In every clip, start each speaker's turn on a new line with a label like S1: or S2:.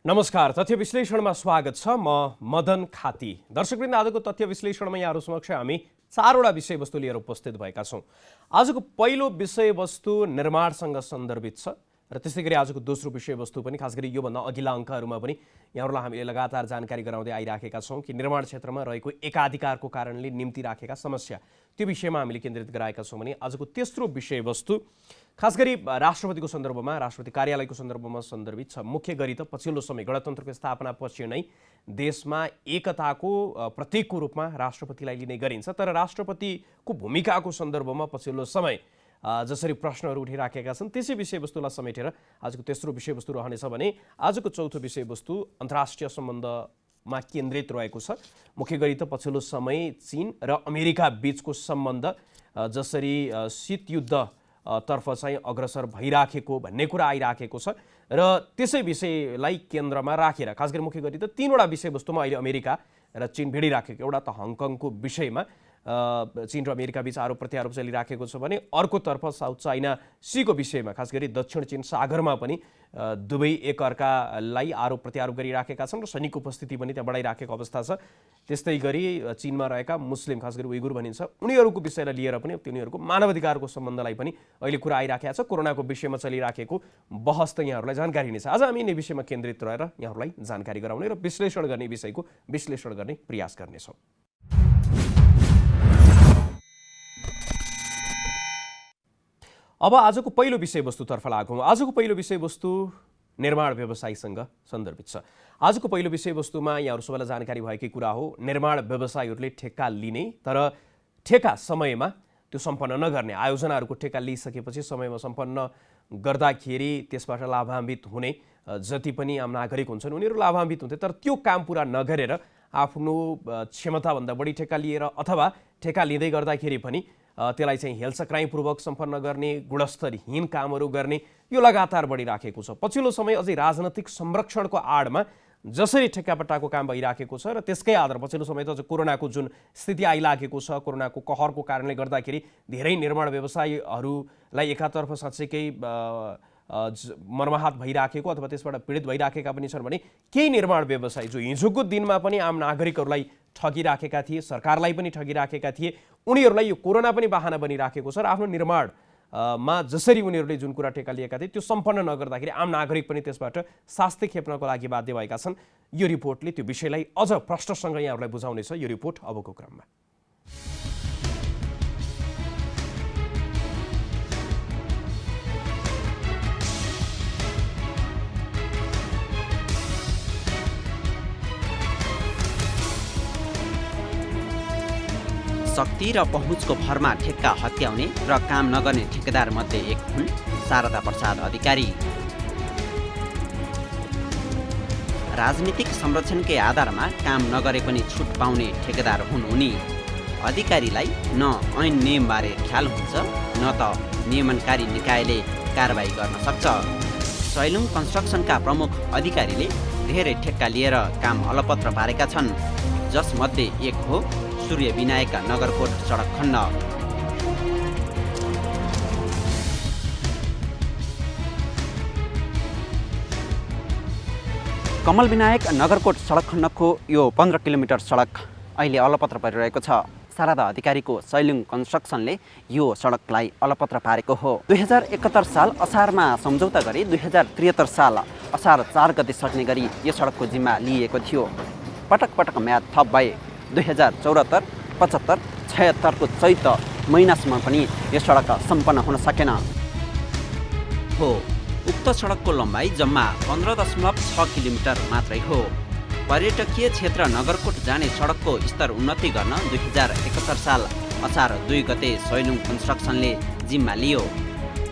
S1: नमस्कार, तथ्य विश्लेषणमा स्वागत छ। म मदन खाती। दर्शकवृन्द, आजको तथ्य विश्लेषणमा यहाँहरू समक्ष हामी चारवटा विषयवस्तु लिएर उपस्थित भएका छौँ। आजको पहिलो विषयवस्तु निर्माणसँग सन्दर्भित छ र त्यसै गरी आजको दोस्रो विषयवस्तु पनि, खास गरी योभन्दा अघिल्ला अङ्कहरूमा पनि यहाँहरूलाई हामीले लगातार जानकारी गराउँदै आइराखेका छौँ कि निर्माण क्षेत्रमा रहेको एकाधिकारको कारणले निम्ति राखेका समस्या, त्यो विषयमा हामीले केन्द्रित गराएका छौँ भने आजको तेस्रो विषयवस्तु खास गरी राष्ट्रपतिको सन्दर्भमा, राष्ट्रपति कार्यालयको सन्दर्भमा सन्दर्भित छ। मुख्य गरी त पछिल्लो समय गणतन्त्रको स्थापनापछि नै देशमा एकताको प्रतीकको रूपमा राष्ट्रपतिलाई लिने गरिन्छ, तर राष्ट्रपतिको भूमिकाको सन्दर्भमा पछिल्लो समय जसरी प्रश्नहरू उठिराखेका छन् त्यसै विषयवस्तुलाई समेटेर आजको तेस्रो विषयवस्तु रहनेछ भने आजको चौथो विषयवस्तु अन्तर्राष्ट्रिय सम्बन्धमा केन्द्रित रहेको छ। मुख्य गरी त पछिल्लो समय चीन र अमेरिका बीचको सम्बन्ध जसरी शीत युद्ध तर्फ चाहिँ अग्रसर भइराखेको भन्ने कुरा आइराखेको छ र त्यसै विषयलाई केन्द्रमा राखेर खास गरी मुख्य गरी त तीनवटा विषयवस्तुमा अहिले अमेरिका र चीन भिडिराखेको। एउटा त हङकङको विषयमा चीन र अमेरिका बीच आरोप प्रत्यारोप चलिराखेको छ भने अर्कोतर्फ साउथ चाइना सीको विषयमा खास गरी दक्षिण चीन सागरमा पनि दुवै एकअर्कालाई आरोप प्रत्यारोप गरिराखेका छन् र सैनिक उपस्थिति पनि त्यहाँ बढाइराखेको अवस्था छ। त्यस्तै गरी चीनमा रहेका मुस्लिम, खास गरी उइगुर भनिन्छ, उनीहरूको विषयलाई लिएर पनि तिनीहरूको मानवाधिकारको सम्बन्धलाई पनि अहिले कुरा आइराखेको छ। कोरोनाको विषयमा चलिराखेको बहस त यहाँहरूलाई जानकारी नै छ। आज हामी यिनै विषयमा केन्द्रित रहेर यहाँहरूलाई जानकारी गराउने र विश्लेषण गर्ने विषयको विश्लेषण गर्ने प्रयास गर्नेछौँ। अब आजको पहिलो विषयवस्तुतर्फ लागौँ। आजको पहिलो विषयवस्तु निर्माण व्यवसायीसँग सन्दर्भित छ। आजको पहिलो विषयवस्तुमा यहाँहरू सबैलाई जानकारी भएकै कुरा हो, निर्माण व्यवसायीहरूले ठेक्का लिने तर ठेक्का समयमा त्यो सम्पन्न नगर्ने, आयोजनाहरूको ठेक्का लिइसकेपछि समयमा सम्पन्न गर्दाखेरि त्यसबाट लाभान्वित हुने जति पनि आम नागरिक हुन्छन् उनीहरू लाभान्वित हुन्थे, तर त्यो काम पुरा नगरेर आफ्नो क्षमताभन्दा बढी ठेक्का लिएर अथवा ठेक्का लिँदै गर्दाखेरि पनि त्यसलाई चाहिँ हेलचक्राइपूर्वक सम्पन्न गर्ने, गुणस्तरहीन कामहरू गर्ने यो लगातार बढिराखेको छ। पछिल्लो समय अझै राजनैतिक संरक्षणको आडमा जसरी ठेक्कापट्टाको काम भइराखेको छ र त्यसकै आधार पछिल्लो समय त कोरोनाको जुन स्थिति आइलागेको छ, कोरोनाको कहरको कारणले गर्दाखेरि धेरै निर्माण व्यवसायीहरूलाई एकातर्फ साँच्चैकै मर्माहत भइराखेको अथवा त्यसबाट पीडित भइराखेका पनि छन् भने केही निर्माण व्यवसायी जो हिजोको दिनमा पनि आम नागरिकहरूलाई ठगिराखेका थिए, सरकारलाई पनि ठगिराखेका थिए, उनीहरूलाई यो कोरोना पनि बहाना बनिराखेको छ र आफ्नो निर्माणमा जसरी उनीहरूले जुन कुरा ठेक्का लिएका थिए त्यो सम्पन्न नगर्दाखेरि आम नागरिक पनि त्यसबाट शास्ति खेप्नको लागि बाध्य भएका छन्। यो रिपोर्टले त्यो विषयलाई अझ प्रष्टसँग यहाँहरूलाई बुझाउनेछ। यो रिपोर्ट अबको क्रममा।
S2: शक्ति र पहुँचको भरमा ठेक्का हत्याउने र काम नगर्ने ठेकेदार मध्ये एक हुन् शारदा प्रसाद अधिकारी। राजनीतिक संरक्षणकै आधारमा काम नगरे पनि छुट पाउने ठेकेदार हुन् उनी। अधिकारीलाई न ऐन नियमबारे ख्याल हुन्छ न त नियमनकारी निकायले कारबाही गर्न सक्छ। सैलुङ कन्स्ट्रक्सनका प्रमुख अधिकारीले धेरै ठेक्का लिएर काम अलपत्र पारेका छन्, जसमध्ये एक हो सूर्य विनायक नगरकोट सडक खण्ड। कमल विनायक नगरकोट सडक खण्डको यो 15 किलोमिटर सडक अहिले अलपत्र परिरहेको छ। शारदा अधिकारीको सैलुङ कन्स्ट्रक्सनले यो सडकलाई अलपत्र पारेको हो। 2071 साल असारमा सम्झौता गरी 2073 साल असार 4 गते सक्ने गरी यो सडकको जिम्मा लिएको थियो। पटक पटक म्याद थप भए 2074, 75, 76 को चैत महिनासम्म पनि यो सडक सम्पन्न हुन सकेन हो। उक्त सडकको लम्बाइ जम्मा 15.6 किलोमिटर मात्रै हो। पर्यटकीय क्षेत्र नगरकोट जाने सडकको स्तर उन्नति गर्न 2071 साल असार 2 गते सैलुङ कन्स्ट्रक्सनले जिम्मा लियो।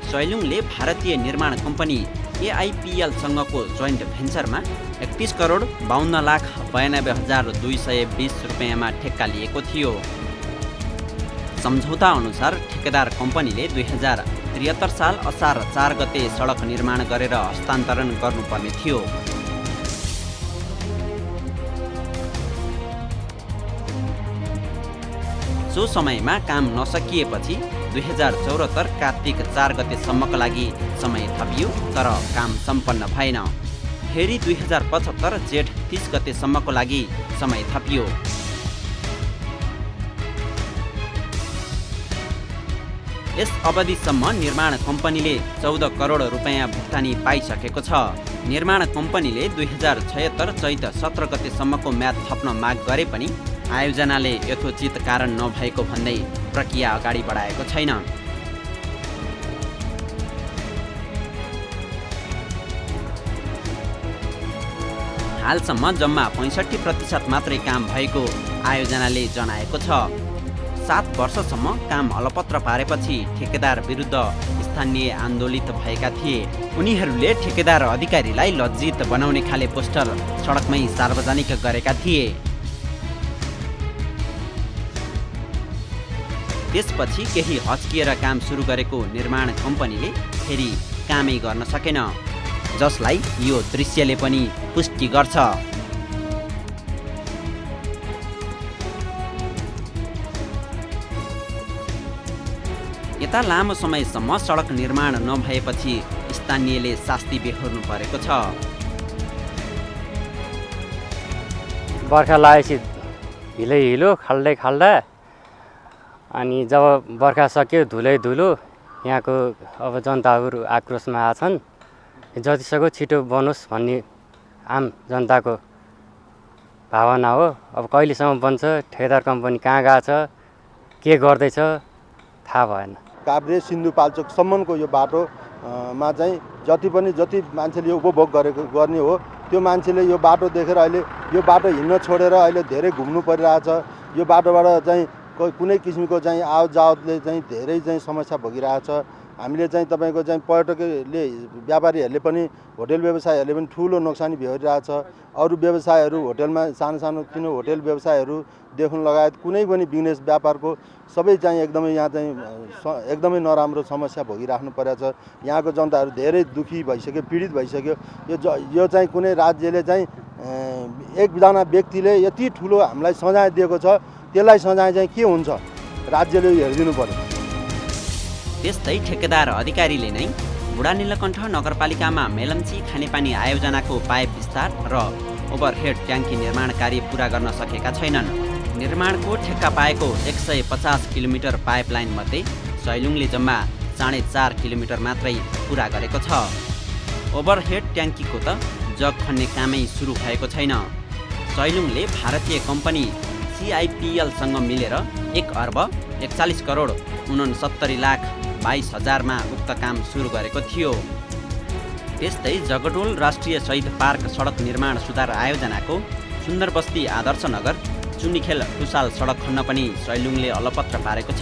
S2: सैलुङले भारतीय निर्माण कम्पनी AIPLसँगको जोइन्ट भेन्चरमा 31 करोड 52,92,220 रुपियाँमा ठेक्का लिएको थियो। सम्झौता अनुसार ठेकेदार कम्पनीले 2073 साल असार 4 गते सडक निर्माण गरेर हस्तान्तरण गर्नुपर्ने थियो। सो समयमा काम नसकिएपछि 2074 कार्तिक 4 गतेसम्मका लागि समय थपियो, तर काम सम्पन्न भएन। फेरि 2075 जेठ 30 गतेसम्मको लागि समय थपियो। यस अवधिसम्म निर्माण कम्पनीले 14 करोड रुपैयाँ भुक्तानी पाइसकेको छ। निर्माण कम्पनीले 2076 चैत 17 गतेसम्मको म्याद थप्न माग गरे पनि आयोजनाले यथोचित कारण नभएको भन्दै प्रक्रिया अगाडि बढाएको छैन। हालसम्म जम्मा 65% मात्रै काम भएको आयोजनाले जनाएको छ। 7 वर्षसम्म काम अलपत्र पारेपछि ठेकेदार विरुद्ध स्थानीय आन्दोलित भएका थिए। उनीहरूले ठेकेदार अधिकारीलाई लज्जित बनाउने खाले पोस्टर सडकमै सार्वजनिक गरेका थिए। त्यसपछि केही हच्किएर काम सुरु गरेको निर्माण कम्पनीले फेरि कामै गर्न सकेन, जसलाई यो दृश्यले पनि पुष्टि गर्छ। यता लामो समयसम्म सडक निर्माण नभएपछि स्थानीयले शास्ति बेहोर्नु परेको छ।
S3: बर्खा लागेपछि हिलो खाल्दा अनि जब बर्खा सक्यो धुलो यहाँको अब जनताहरू आक्रोशमा आछन्। जतिसक्दो छिटो बनोस् भन्ने आम जनताको भावना हो। अब कहिलेसम्म बन्छ, ठेकेदार कम्पनी कहाँ गएको छ, के गर्दैछ थाहा भएन।
S4: काभ्रे सिन्धुपाल्चोकसम्मको यो बाटोमा चाहिँ जति मान्छेले यो उपभोग गर्ने हो त्यो मान्छेले यो बाटो देखेर अहिले यो बाटो हिँड्न छोडेर अहिले धेरै घुम्नु परिरहेछ। यो बाटोबाट चाहिँ कुनै किसिमको चाहिँ आवजावतले चाहिँ धेरै चाहिँ समस्या भोगिरहेछ। हामीले चाहिँ तपाईँको चाहिँ पर्यटकले व्यापारीहरूले पनि होटेल व्यवसायहरूले पनि ठुलो नोक्सानी भइरहेछ। अरू व्यवसायहरू होटेलमा सानो किन होटेल व्यवसायहरूदेखि लगायत कुनै पनि बिजनेस व्यापारको सबै चाहिँ एकदमै यहाँ चाहिँ एकदमै नराम्रो समस्या भोगिराख्नु परेको छ। यहाँको जनताहरू धेरै दुखी भइसक्यो, पीडित भइसक्यो। यो चाहिँ कुनै राज्यले चाहिँ एकजना व्यक्तिले यति ठुलो हामीलाई सजाय दिएको छ, त्यसलाई सजाय चाहिँ के हुन्छ राज्यले हेरिदिनु पर्यो।
S2: त्यस्तै ठेकेदार अधिकारीले नै बुढा नीलकण्ठ नगरपालिकामा मेलम्ची खानेपानी आयोजनाको पाइप विस्तार र ओभरहेड ट्याङ्की निर्माण कार्य पुरा गर्न सकेका छैनन्। निर्माणको ठेक्का पाएको 150 किलोमिटर पाइपलाइन मध्ये सैलुङले जम्मा 4.5 किलोमिटर मात्रै पुरा गरेको छ। ओभरहेड ट्याङ्कीको त जग खन्ने कामै सुरु भएको छैन। सैलुङले भारतीय कम्पनी CIPLसँग मिलेर 1 अर्ब 41 करोड 69,22,000मा उक्त काम सुरु गरेको थियो। त्यस्तै जगडोल राष्ट्रिय शहीद पार्क सडक निर्माण सुधार आयोजनाको सुन्दर बस्ती आदर्श नगर चुन्नीखेल टुसाल सडक खन्न पनि सैलुङले अलपत्र पारेको छ।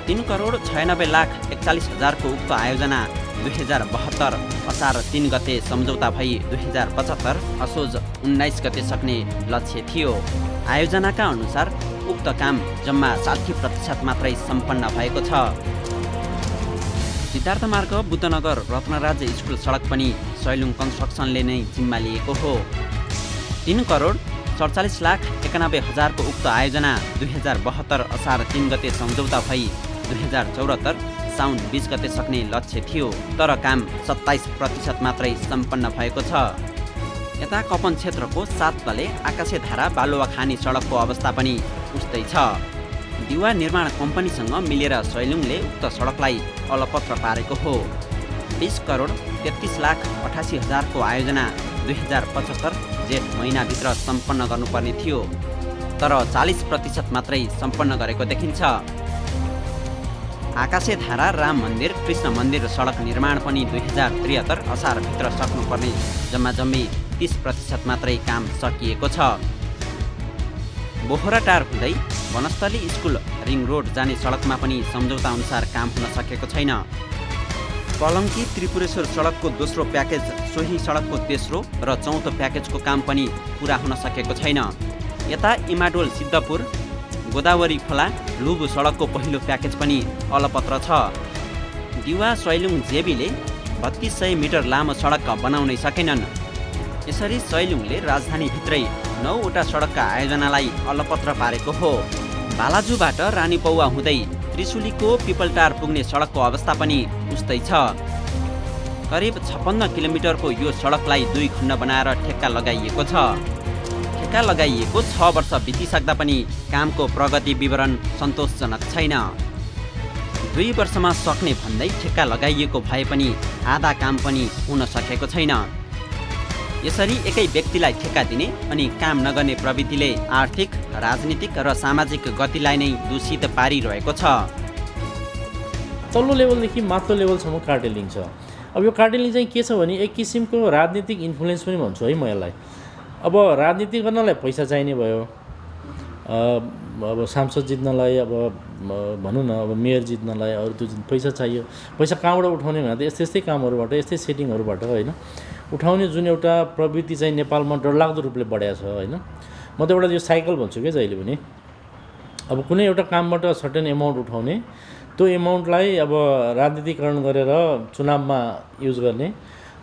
S2: 3 करोड 96,41,000को उक्त आयोजना 2072 असार 3 गते सम्झौता भई 2075 असोज 19 गते सक्ने लक्ष्य थियो। आयोजनाका अनुसार उक्त काम जम्मा 60% मात्रै सम्पन्न भएको छ। सिद्धार्थ मार्ग बुद्धनगर रत्नराज स्कुल सडक पनि सैलुङ कन्स्ट्रक्सनले नै जिम्मा लिएको हो। 3 करोड 47,91,000को उक्त आयोजना 2072 असार 3 गते सम्झौता भई 2074 साउन 20 गते सक्ने लक्ष्य थियो, तर काम 27% मात्रै सम्पन्न भएको छ। यता कपन क्षेत्रको 7 तले आकाशे धारा बालुवा खानी सडकको अवस्था पनि उस्तै छ। दिवा निर्माण कम्पनीसँग मिलेर सैलुङले उक्त सडकलाई अलपत्र पारेको हो। 20 करोड 33,88,000को आयोजना 2075 जेठ महिनाभित्र सम्पन्न गर्नुपर्ने थियो, तर 40% मात्रै सम्पन्न गरेको देखिन्छ। आकाशे धारा राम मन्दिर कृष्ण मन्दिर सडक निर्माण पनि 2073 असारभित्र सक्नुपर्ने जम्मी 30% मात्रै काम सकिएको छ। बोहराटार हुँदै वनस्थली स्कुल रिङ रोड जाने सडकमा पनि सम्झौता अनुसार काम हुन सकेको छैन। कलङ्की त्रिपुरेश्वर सडकको दोस्रो प्याकेज, सोही सडकको तेस्रो र चौथो प्याकेजको काम पनि पुरा हुन सकेको छैन। यता इमाडोल सिद्धपुर गोदावरी खोला लुबु सडकको पहिलो प्याकेज पनि अलपत्र छ। दिवा सैलुङ जेबीले 3200 मिटर लामो सडक बनाउनै सकेनन्। यसरी सैलुङले राजधानीभित्रै 9वटा सडकका आयोजनालाई अलपत्र पारेको हो। बालाजुबाट रानीपौवा हुँदै त्रिशुलीको पिपलटार पुग्ने सडकको अवस्था पनि उस्तै छ। करिब 56 किलोमिटरको यो सडकलाई 2 खण्ड बनाएर ठेक्का लगाइएको छ। ठेक्का लगाइएको 6 वर्ष बितिसक्दा पनि कामको प्रगति विवरण सन्तोषजनक छैन। 2 वर्षमा सक्ने भन्दै ठेक्का लगाइएको भए पनि आधा काम पनि हुन सकेको छैन। यसरी एकै व्यक्तिलाई ठेक्का दिने अनि काम नगर्ने प्रवृत्तिले आर्थिक, राजनीतिक र सामाजिक गतिलाई नै दूषित पारिरहेको छ।
S5: तल्लो लेभलदेखि माथिल्लो लेभलसम्म कार्टेलिङ छ। अब यो कार्टेलिङ चाहिँ के छ भने एक किसिमको राजनीतिक इन्फ्लुएन्स पनि भन्छु है म यसलाई। अब राजनीति गर्नलाई पैसा चाहिने भयो, अब सांसद जित्नलाई, अब भनौँ न अब मेयर जित्नलाई अरू त्यो पैसा चाहियो। पैसा कहाँबाट उठाउने भन्दा त यस्तै कामहरूबाट, यस्तै सेटिङहरूबाट होइन उठाउने जुन एउटा प्रवृत्ति चाहिँ नेपालमा डरलाग्दो रूपले बढाएको छ होइन। म त एउटा यो साइकल भन्छु क्या जहिले पनि। अब कुनै एउटा कामबाट सर्टेन एमाउन्ट उठाउने, त्यो एमाउन्टलाई अब राजनीतिकरण गरेर चुनावमा युज गर्ने,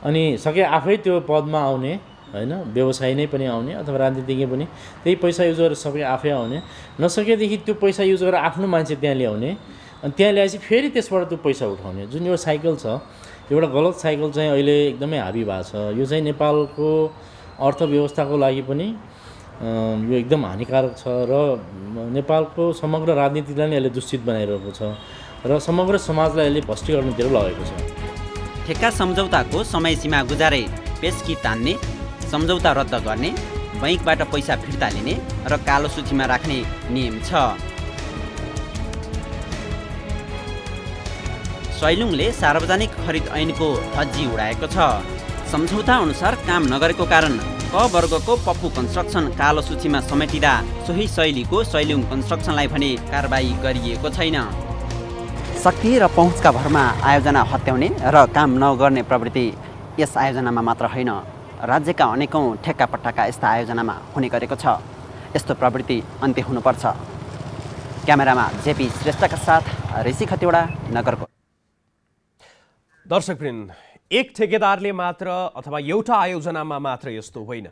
S5: अनि सके आफै त्यो पदमा आउने होइन, व्यवसायी नै पनि आउने अथवा राजनीतिज्ञ पनि त्यही पैसा युज गरेर सबै आफै आउने, नसकेदेखि त्यो पैसा युज गरेर आफ्नो मान्छे त्यहाँ ल्याउने, अनि त्यहाँ ल्याएपछि फेरि त्यसबाट त्यो पैसा उठाउने जुन यो साइकल छ, एउटा गलत साइकल चाहिँ अहिले एकदमै हाबी भएको छ। यो चाहिँ नेपालको अर्थव्यवस्थाको लागि पनि यो एकदम हानिकारक छ र नेपालको समग्र राजनीतिलाई नै यसले दूषित बनाइरहेको छ र समग्र समाजलाई यसले भ्रष्टीकरणतिर लगेको छ।
S2: ठेक्का सम्झौताको समय सीमा गुजारे पेस्की तान्ने, सम्झौता रद्द गर्ने, बैंकबाट पैसा फिर्ता लिने र कालो सूचीमा राख्ने नियम छ। सैलुङले सार्वजनिक खरिद ऐनको धज्जी उडाएको छ। सम्झौता अनुसार काम नगरेको कारण क वर्गको पप्पू कन्स्ट्रक्सन कालो सूचीमा समेटिँदा सोही शैलीको सैलुङ कन्स्ट्रक्सनलाई भने कारबाही गरिएको छैन।
S6: शक्ति र पहुँचका भरमा आयोजना हत्याउने र काम नगर्ने प्रवृत्ति यस आयोजनामा मात्र होइन, राज्यका अनेकौँ ठेक्कापट्टाका यस्ता आयोजनामा हुने गरेको छ। यस्तो प्रवृत्ति अन्त्य हुनुपर्छ। क्यामेरामा जेपी श्रेष्ठका साथ ऋषि खतिवडा, नगरकोट।
S1: दर्शकवृन्द, एक ठेकेदारले मात्र अथवा एउटा आयोजनामा मात्र यस्तो होइन,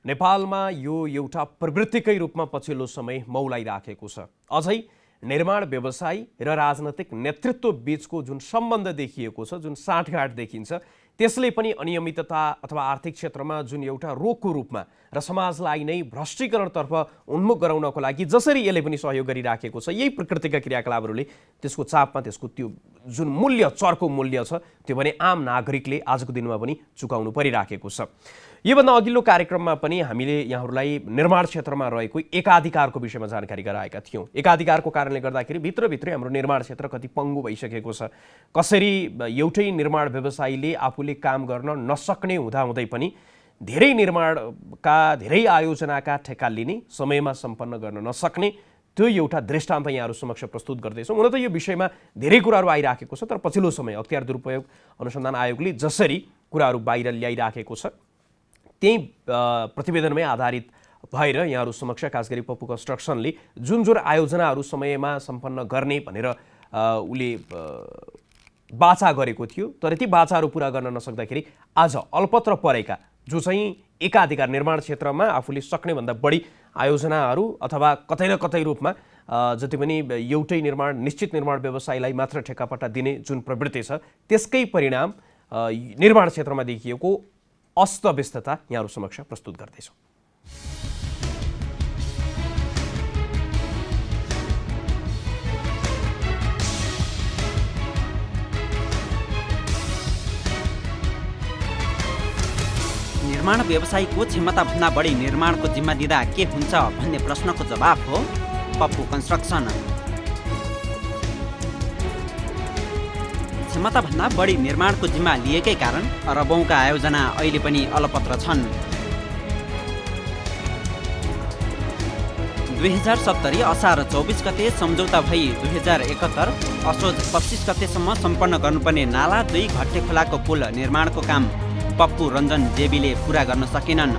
S1: नेपालमा यो एउटा प्रवृत्तिकै रूपमा पछिल्लो समय मौलाइराखेको छ। अझै निर्माण व्यवसायी र राजनैतिक नेतृत्व बीचको जुन सम्बन्ध देखिएको छ, जुन साँठगाँठ देखिन्छ, त्यसले पनि अनियमितता अथवा आर्थिक क्षेत्रमा जुन एउटा रोगको रूपमा र समाजलाई नै भ्रष्टीकरणतर्फ उन्मुख गराउनको लागि जसरी यसले पनि सहयोग गरिराखेको छ, यही प्रकृतिका क्रियाकलापहरूले त्यसको चापमा त्यसको त्यो जुन मूल्य, चर्को मूल्य छ, त्यो भने आम नागरिकले आजको दिनमा पनि चुकाउनु परिराखेको छ। योभन्दा अघिल्लो कार्यक्रममा पनि हामीले यहाँहरूलाई निर्माण क्षेत्रमा रहेको एकाधिकारको विषयमा जानकारी गराएका थियौँ। एकाधिकारको कारणले गर्दाखेरि भित्रभित्रै हाम्रो निर्माण क्षेत्र कति पङ्गु भइसकेको छ, कसरी एउटै निर्माण व्यवसायीले आफूले काम गर्न नसक्ने हुँदाहुँदै पनि धेरै निर्माणका, धेरै आयोजनाका ठेक्का लिने, समयमा सम्पन्न गर्न नसक्ने, त्यो एउटा दृष्टान्त यहाँहरू समक्ष प्रस्तुत गर्दैछौँ। हुन त यो विषयमा धेरै कुराहरू आइराखेको छ, तर पछिल्लो समय अख्तियार दुरुपयोग अनुसन्धान आयोगले जसरी कुराहरू बाहिर ल्याइराखेको छ, त्यही प्रतिवेदनमै आधारित भएर यहाँहरू समक्ष खास गरी पप्पू कन्स्ट्रक्सनले जुन आयोजनाहरू समयमा सम्पन्न गर्ने भनेर उसले बाचा गरेको थियो, तर ती बाचाहरू पुरा गर्न नसक्दाखेरि आज अलपत्र परेका जो चाहिँ एकाधिकार निर्माण क्षेत्रमा आफूले सक्ने भन्दा बढी आयोजनाहरू अथवा कतै न कतै रूपमा जति पनि एउटै निर्माण, निश्चित निर्माण व्यवसायीलाई मात्र ठेक्कापट्टा दिने जुन प्रवृत्ति छ, त्यसकै परिणाम निर्माण क्षेत्रमा देखिएको अस्तव्यस्तता यहाँहरू समक्ष प्रस्तुत गर्दैछौँ।
S2: निर्माण व्यवसायीको क्षमताभन्दा बढी निर्माणको जिम्मा दिँदा के हुन्छ भन्ने प्रश्नको जवाफ हो पप्पू कन्स्ट्रक्सन। क्षमताभन्दा बढी निर्माणको जिम्मा लिएकै कारण अरबौँका आयोजना अहिले पनि अलपत्र छन्। 2070 असार 24 गते सम्झौता भई 2071 असोज 25 गतेसम्म सम्पन्न गर्नुपर्ने नाला 2 घट्टे खोलाको पुल निर्माणको काम पप्पू रञ्जन जेबीले पुरा गर्न सकेनन्।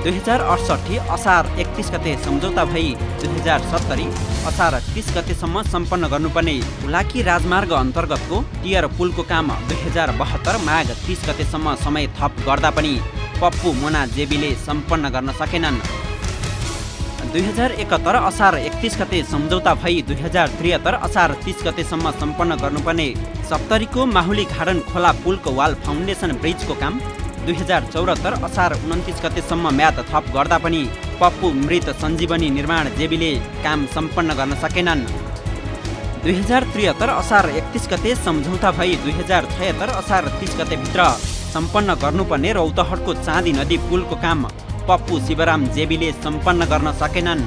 S2: 2068 असार 31 गते सम्झौता भई 2070 असार 30 गतेसम्म सम्पन्न गर्नुपर्ने हुलाकी राजमार्ग अन्तर्गतको टियर पुलको काम 2072 माघ 30 गतेसम्म समय थप गर्दा पनि पप्पू मोना जेबीले सम्पन्न गर्न सकेनन्। 2071 असार 31 गते सम्झौता भई 2073 असार 30 गतेसम्म सम्पन्न गर्नुपर्ने सप्तरीको माहुली घाडन खोला पुलको वाल फाउन्डेसन ब्रिजको काम 2074 असार 29 गतेसम्म म्याद थप गर्दा पनि पप्पू मृत सञ्जीवनी निर्माण जेबीले काम सम्पन्न गर्न सकेनन्। 2073 असार 31 गते सम्झौता भई 2076 असार 30 गतेभित्र सम्पन्न गर्नुपर्ने रौतहटको चाँदी नदी पुलको काम पप्पू शिवराम जेबीले सम्पन्न गर्न सकेनन्।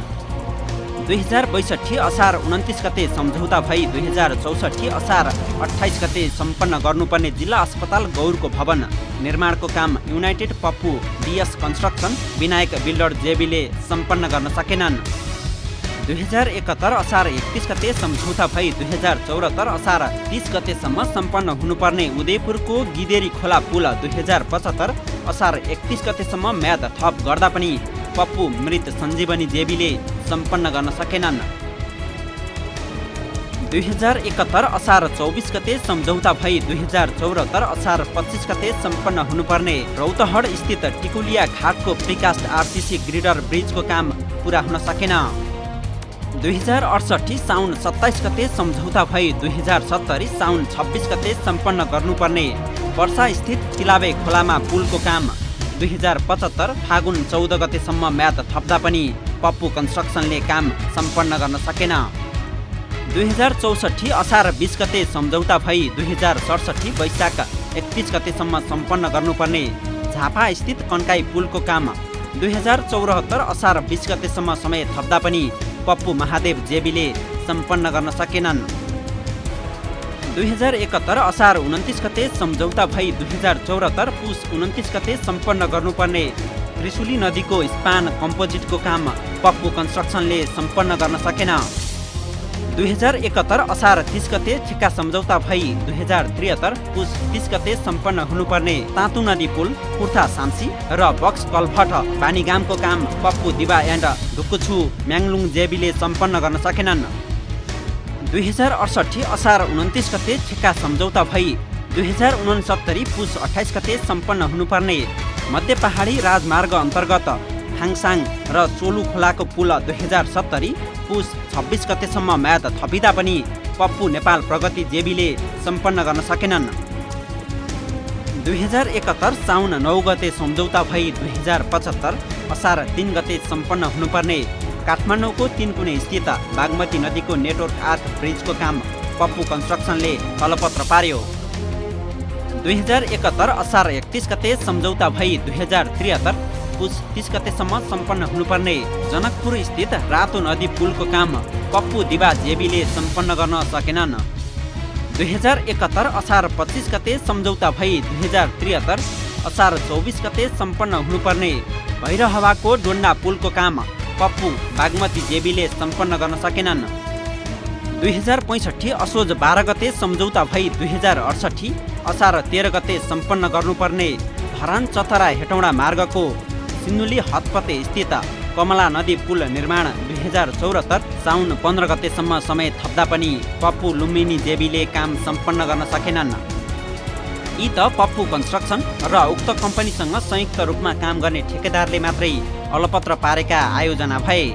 S2: 2062 असार 29 गते सम्झौता भई 2064 असार 28 गते सम्पन्न गर्नुपर्ने जिल्ला अस्पताल गौरको भवन निर्माणको काम united Pappu DS construction Vinayak builder जेबीले सम्पन्न गर्न सकेनन्। 2071 असार 31 गते सम्झौता भई 2074 असार 30 गतेसम्म सम्पन्न हुनुपर्ने उदयपुरको गिदेरी खोला पुल 2075 असार 31 गतेसम्म म्याद थप गर्दा पनि पप्पू मृत सञ्जीवनी जेबीले सम्पन्न गर्न सकेनन्। 2071 असार 24 गते सम्झौता भई 2074 असार 25 गते सम्पन्न हुनुपर्ने रौतहट स्थित टिकुलिया घाटको प्रिकास्ट आरसीसी ग्रिडर ब्रिजको काम पुरा हुन सकेन। 2068 साउन 27 गते सम्झौता भई 2070 साउन 26 गते सम्पन्न गर्नुपर्ने वर्षा स्थित तिलाबे खोलामा पुलको काम 2075 फागुन 14 गतेसम्म म्याद थप्दा पनि पप्पू कन्स्ट्रक्सनले काम सम्पन्न गर्न सकेन। 2064 असार 20 गते सम्झौता भई 2067 वैशाख 31 गतेसम्म सम्पन्न गर्नुपर्ने झापा स्थित कन्काई पुलको काम 2074 असार 20 गतेसम्म समय थप्दा पनि पप्पू महादेव जेबीले सम्पन्न गर्न सकेनन्। 2071 असार 29 गते सम्झौता भई 2074 पुस 29 गते सम्पन्न गर्नुपर्ने त्रिशुली नदीको स्पान कम्पोजिटको काम पप्पू कन्स्ट्रक्सनले सम्पन्न गर्न सकेन। 2071 असार 30 गते ठेक्का सम्झौता भई 2073 पुस 30 गते सम्पन्न हुनुपर्ने तातु नदी पुल कुर्था साम्सी र बक्स कलभट बानीगामको काम पप्पू दिवा एन्ड ढुक्कुछु म्याङलुङ जेबीले सम्पन्न गर्न सकेनन्। 2068 असार 29 गते ठेक्का सम्झौता भई 2069 पुस 28 गते सम्पन्न हुनुपर्ने मध्य पहाडी राजमार्ग अन्तर्गत हाङसाङ र चोलु खोलाको पुल 2070 पुस 26 गतेसम्म म्याद थपिँदा पनि पप्पू नेपाल प्रगति जेबीले सम्पन्न गर्न सकेनन्। 2071 साउन 9 गते सम्झौता भई 2075 असार 3 गते सम्पन्न हुनुपर्ने काठमाडौँको तिनकुने स्थित बागमती नदीको नेटवर्क आर्ट ब्रिजको काम पप्पू कन्स्ट्रक्सनले तलपत्र पार्यो। 2071 असार 31 गते सम्झौता भई 2073 पुस 30 गतेसम्म सम्पन्न हुनुपर्ने जनकपुर स्थित रातो नदी पुलको काम पप्पू दिवा जेबीले सम्पन्न गर्न सकेनन्। 2071 असार 25 गते सम्झौता भई 2073 असार 24 गते सम्पन्न हुनुपर्ने भैरहवाको डोन्डा पुलको काम पप्पू बागमती जेबीले सम्पन्न गर्न सकेनन्। 2065 असोज 12 गते सम्झौता भई 2068 असार 13 गते सम्पन्न गर्नुपर्ने धरान चतरा हेटौँडा मार्गको सिन्धुली हतपते स्थित कमला नदी पुल निर्माण 2074 साउन 15 गतेसम्म समय थप्दा पनि पप्पू लुम्बिनी जेबीले काम सम्पन्न गर्न सकेनन्। यी त पप्पू कन्स्ट्रक्सन र उक्त कम्पनीसँग संयुक्त रूपमा काम गर्ने ठेकेदारले मात्रै अलपत्र पारेका आयोजना भए।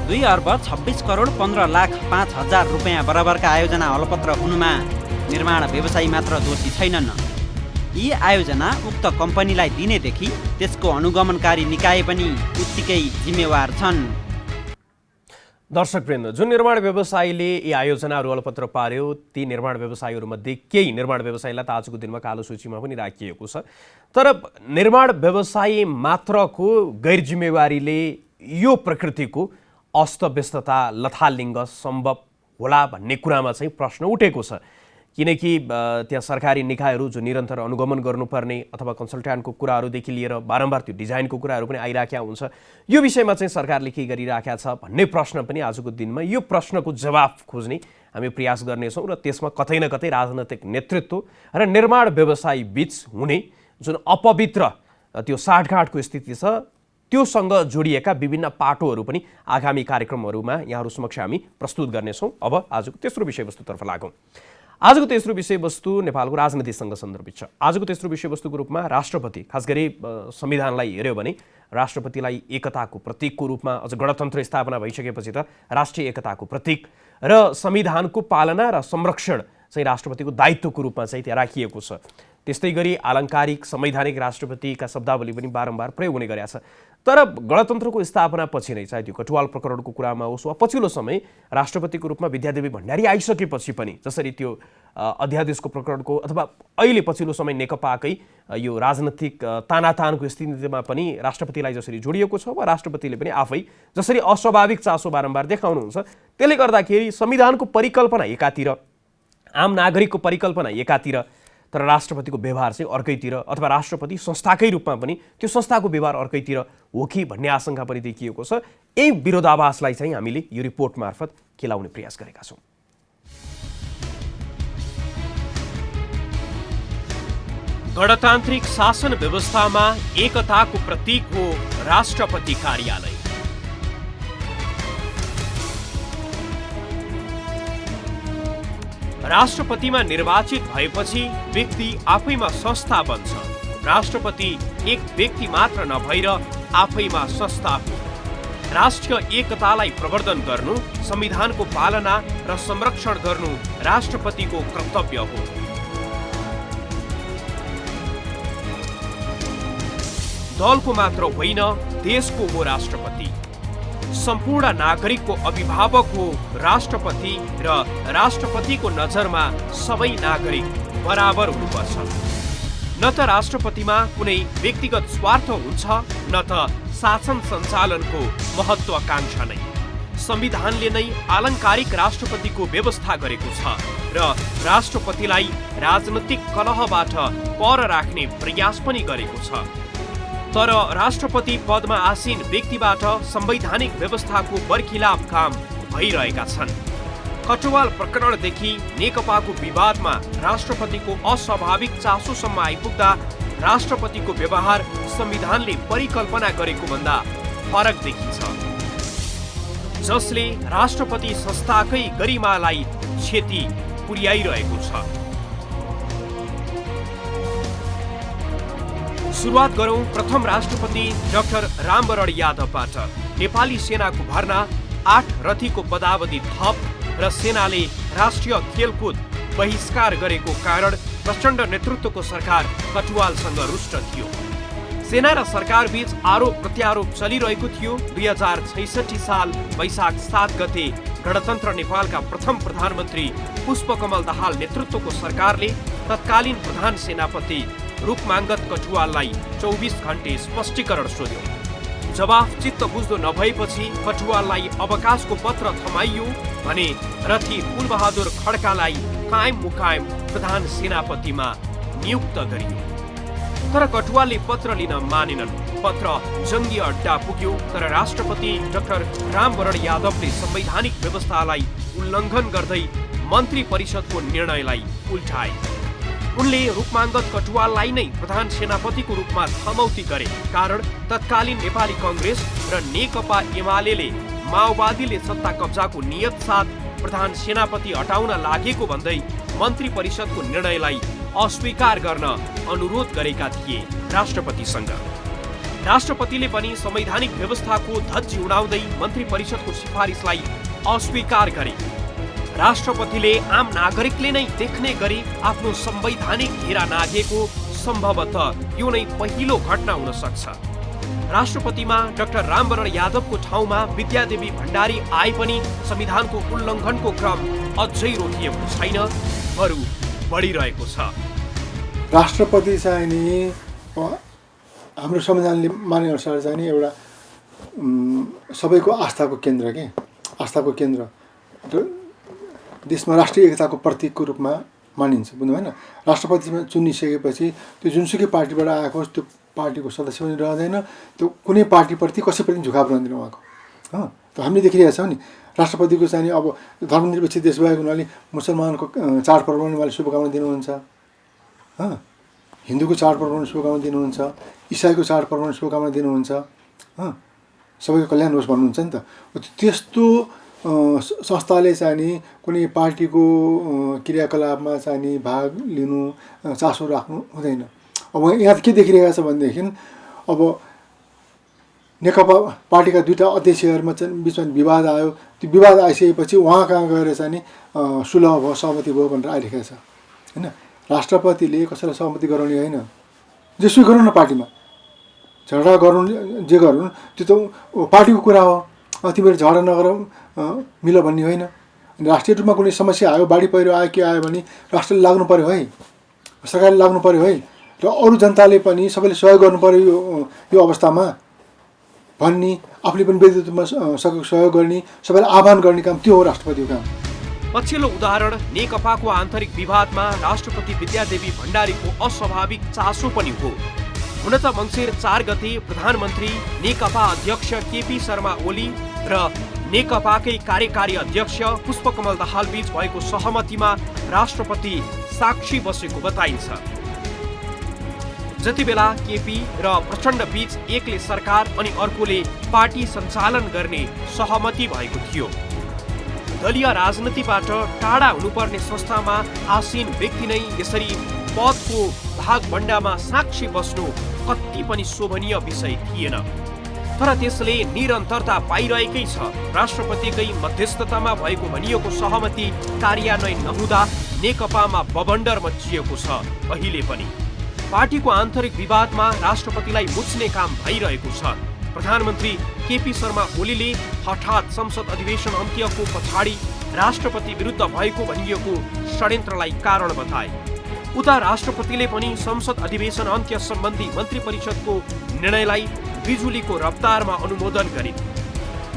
S2: 2 अर्ब 26 करोड 15 लाख 5 हजार रुपियाँ बराबरका आयोजना अलपत्र हुनुमा निर्माण व्यवसायी मात्र दोषी छैनन्। यी आयोजना उक्त कम्पनीलाई दिनेदेखि त्यसको अनुगमनकारी निकाय पनि उत्तिकै जिम्मेवार छन्।
S1: दर्शकवृन्द, जुन निर्माण व्यवसायीले यी आयोजनाहरू अलपत्र पार्यो ती निर्माण व्यवसायीहरूमध्ये केही निर्माण व्यवसायीलाई त आजको दिनमा कालो सूचीमा पनि राखिएको छ। तर निर्माण व्यवसायी मात्रको गैर जिम्मेवारीले यो प्रकृतिको अस्तव्यस्तता लथालिङ्ग सम्भव होला भन्ने कुरामा चाहिँ प्रश्न उठेको छ। किनकि त्यहाँ सरकारी निकायहरू जो निरन्तर अनुगमन गर्नुपर्ने अथवा कन्सल्ट्यान्टको कुराहरूदेखि लिएर बारम्बार त्यो डिजाइनको कुराहरू पनि आइराखेका हुन्छ। यो विषयमा चाहिँ सरकारले के गरिराखेका छ भन्ने प्रश्न पनि आजको दिनमा यो प्रश्नको जवाफ खोज्ने हामी प्रयास गर्नेछौँ र त्यसमा कतै न कतै राजनैतिक नेतृत्व र निर्माण व्यवसायी बीच हुने जुन अपवित्र त्यो साँठगाँठको स्थिति छ त्योसँग जोडिएका विभिन्न पाटोहरू पनि आगामी कार्यक्रमहरूमा यहाँहरू समक्ष हामी प्रस्तुत गर्नेछौँ। अब आजको तेस्रो विषयवस्तुतर्फ लागौँ। आजको तेस्रो विषयवस्तु नेपालको राजनीतिसँग सन्दर्भित छ। आजको तेस्रो विषयवस्तुको रूपमा राष्ट्रपति, खास गरी संविधानलाई हेऱ्यो भने राष्ट्रपतिलाई एकताको प्रतीकको रूपमा, अझ गणतन्त्र स्थापना भइसकेपछि त राष्ट्रिय एकताको प्रतीक र संविधानको पालना र संरक्षण चाहिँ राष्ट्रपतिको दायित्वको रूपमा चाहिँ त्यहाँ राखिएको छ। त्यस्तै गरी आलङ्कारिक संवैधानिक राष्ट्रपतिका शब्दावली पनि बारम्बार प्रयोग हुने गरेका छ। तर गणतन्त्रको स्थापना पछि नै, चाहे त्यो कटुवाल प्रकरणको कुरामा होस् वा पछिल्लो समय राष्ट्रपतिको रूपमा विद्यादेवी भण्डारी आइसकेपछि पनि, जसरी त्यो अध्यादेशको प्रकरणको अथवा अहिले पछिल्लो समय नेकपाकै यो राजनैतिक तानातानको स्थितिमा पनि राष्ट्रपतिलाई जसरी जोडिएको छ वा राष्ट्रपतिले पनि आफै जसरी अस्वाभाविक चासो बारम्बार देखाउनुहुन्छ, त्यसले गर्दाखेरि संविधानको परिकल्पना एकातिर, आम नागरिकको परिकल्पना एकातिर, तर राष्ट्रपतिको व्यवहार चाहिँ अर्कैतिर, अथवा राष्ट्रपति संस्थाकै रूपमा पनि त्यो संस्थाको व्यवहार अर्कैतिर हो कि भन्ने आशंका पनि देखिएको छ। यही विरोधाभासलाई चाहिँ हामीले यो रिपोर्ट मार्फत खेलाउने प्रयास गरेका छौँ। गणतान्त्रिक शासन व्यवस्थामा एकताको प्रतीक हो राष्ट्रपति कार्यालय। राष्ट्रपतिमा निर्वाचित भएपछि व्यक्ति आफैमा संस्था बन्छ। राष्ट्रपति एक व्यक्ति मात्र नभएर आफैमा संस्था हो। राष्ट्रिय एकतालाई प्रवर्धन गर्नु, संविधानको पालना र संरक्षण गर्नु राष्ट्रपतिको कर्तव्य हो। दलको मात्र होइन, देशको हो राष्ट्रपति। सम्पूर्ण नागरिकको अभिभावक हो राष्ट्रपति र राष्ट्रपतिको नजरमा सबै नागरिक बराबर हुनुपर्छ। न त राष्ट्रपतिमा कुनै व्यक्तिगत स्वार्थ हुन्छ, न त शासन सञ्चालनको महत्त्वाकांक्षा नै। संविधानले नै आलङ्कारिक राष्ट्रपतिको व्यवस्था गरेको छ र राष्ट्रपतिलाई राजनीतिक कलहबाट पर राख्ने प्रयास पनि गरेको छ। तर राष्ट्रपति पदमा आसीन व्यक्तिबाट संवैधानिक व्यवस्थाको बर्खिलाफ काम भइरहेका छन्। कटुवाल प्रकरणदेखि नेकपाको विवादमा राष्ट्रपतिको अस्वाभाविक चासोसम्म आइपुग्दा राष्ट्रपतिको व्यवहार संविधानले परिकल्पना गरेको भन्दा फरक देखिन्छ, जसले राष्ट्रपति संस्थाकै गरिमालाई क्षति पुर्याइरहेको छ। सुरुवात गरौं प्रथम राष्ट्रपति डाक्टर रामवरण यादवबाट। नेपाली सेनाको भर्ना, 8 रथीको पदावधि थप र सेनाले राष्ट्रिय खेलकुद बहिष्कार गरेको कारण प्रचण्ड नेतृत्वको सरकार कटुवालसँग रुष्ट थियो। सेना र सरकार बीच आरोप प्रत्यारोप चलिरहेको थियो। 2066 साल वैशाख 7 गते गणतन्त्र नेपालका प्रथम प्रधानमन्त्री पुष्पकमल दाहाल नेतृत्वको सरकारले तत्कालीन प्रधान सेनापति रूपमाङ्गत कटुवाललाई 24 घण्टे स्पष्टीकरण सोध्यो। जवाफ चित्त बुझ्दो नभएपछि कटुवाललाई अवकाशको पत्र थमाइयो भने रथी फुलबहादुर खड्कालाई कायम मुकायम प्रधान सेनापतिमा नियुक्त गरियो। तर कटुवालले पत्र लिन मानेनन्। पत्र जङ्गी अड्डा पुग्यो, तर राष्ट्रपति डाक्टर रामवरण यादवले संवैधानिक व्यवस्थालाई उल्लङ्घन गर्दै मन्त्री परिषदको निर्णयलाई उल्टाए। उनले रूपमाङ्गत कटुवाललाई नै प्रधान सेनापतिको रूपमा छमौती गरे। कारण तत्कालीन नेपाली कांग्रेस र नेकपा एमालेले माओवादीले सत्ता कब्जाको नियत साथ प्रधान सेनापति हटाउन लागेको भन्दै मन्त्री परिषदको निर्णयलाई अस्वीकार गर्न अनुरोध गरेका थिए राष्ट्रपतिसँग। राष्ट्रपतिले पनि संवैधानिक व्यवस्थाको धज्जी उडाउँदै मन्त्री परिषदको सिफारिसलाई अस्वीकार गरे। राष्ट्रपतिले आम नागरिकले नै देख्ने गरी आफ्नो संवैधानिक घेरा नाघेको सम्भवतः यो नै पहिलो घटना हुन सक्छ। राष्ट्रपतिमा डाक्टर रामवरण यादवको ठाउँमा विद्यादेवी भण्डारी आए पनि संविधानको उल्लङ्घनको क्रम अझै रोकिएको छैन, बरु बढिरहेको छ।
S7: राष्ट्रपति चाहिँ नि हाम्रो संविधानले माने अनुसार चाहिँ नि एउटा सबैको आस्थाको केन्द्र के आस्थाको केन्द्र देशमा राष्ट्रिय एकताको प्रतीकको रूपमा मानिन्छ, बुझ्नु भएन। राष्ट्रपतिमा चुनिसकेपछि त्यो जुनसुकै पार्टीबाट आएको त्यो पार्टीको सदस्य पनि रहँदैन, त्यो कुनै पार्टीप्रति कसैप्रति झुकाव रहँदैन उहाँको। त्यो हामीले देखिरहेका छौँ नि। राष्ट्रपतिको चाहिँ अब धर्मनिरपेक्ष देश भएको हुनाले मुसलमानको चाडपर्व पनि उहाँले शुभकामना दिनुहुन्छ, हिन्दूको चाडपर्व पनि शुभकामना दिनुहुन्छ, इसाईको चाडपर्व पनि शुभकामना दिनुहुन्छ, सबैको कल्याण होस् भन्नुहुन्छ नि त। त्यस्तो संस्थाले चाहिँ नि कुनै पार्टीको क्रियाकलापमा चाहिँ नि भाग लिनु चासो राख्नु हुँदैन। अब यहाँ के देखिरहेको छ भनेदेखि अब नेकपा पार्टीका दुईटा अध्यक्षहरूमा चाहिँ बिचमा विवाद आयो। त्यो विवाद आइसकेपछि उहाँ कहाँ गएर चाहिँ नि सुलह भयो, सहमति भयो भनेर आइरहेको छ होइन। राष्ट्रपतिले कसैलाई सहमति गराउने होइन, जेसुकै गरौँ न, पार्टीमा झगडा गरौँ, जे गरौँ त्यो त पार्टीको कुरा हो। तिमीहरू झगडा नगरौँ मिल भन्ने होइन। अनि राष्ट्रिय रूपमा कुनै समस्या आयो, बाढी पहिरो आयो, के आयो भने राष्ट्रले लाग्नु पऱ्यो है, सरकारले लाग्नु पऱ्यो है, र अरू जनताले पनि सबैले सहयोग गर्नु पऱ्यो यो अवस्थामा भन्ने, आफूले पनि व्यक्तिगत रूपमा सकेको सहयोग गर्ने, सबैलाई आह्वान गर्ने काम त्यो हो राष्ट्रपतिको काम।
S1: पछिल्लो उदाहरण नेकपाको आन्तरिक विवादमा राष्ट्रपति विद्यादेवी भण्डारीको अस्वाभाविक चासो पनि हो। हुन त मङ्सिर 4 गते प्रधानमन्त्री, नेकपा अध्यक्ष केपी शर्मा ओली र नेकपाकै कार्यकारी अध्यक्ष पुष्पकमल दाहाल बीच भएको सहमतिमा राष्ट्रपति साक्षी बसेको बताइन्छ। जति बेला केपी र प्रचण्ड बीच एकले सरकार अनि अर्कोले पार्टी सञ्चालन गर्ने सहमति भएको थियो। दलीय राजनीतिबाट टाढा हुनुपर्ने संस्थामा आसीन व्यक्ति नै यसरी पदको भागभण्डामा साक्षी बस्नु कति पनि शोभनीय विषय थिएन। तर त्यसले निरन्तरता पाइरहेकै छ। राष्ट्रपतिकै मध्यस्थतामा भएको भनिएको सहमति कार्यान्वयन नहुँदा नेकपामा बबन्डर मचिएको छ। अहिले पनि पार्टीको आन्तरिक विवादमा राष्ट्रपतिलाई मुछ्ने काम भइरहेको छ। प्रधानमन्त्री केपी शर्मा ओलीले हठात संसद अधिवेशन अन्त्यको पछाडि राष्ट्रपति विरुद्ध भएको भनिएको षड्यन्त्रलाई कारण बताए। उता राष्ट्रपतिले पनि संसद अधिवेशन अन्त्य सम्बन्धी मन्त्री परिषदको निर्णयलाई बिजुलीको रफ्तारमा अनुमोदन गरिन्।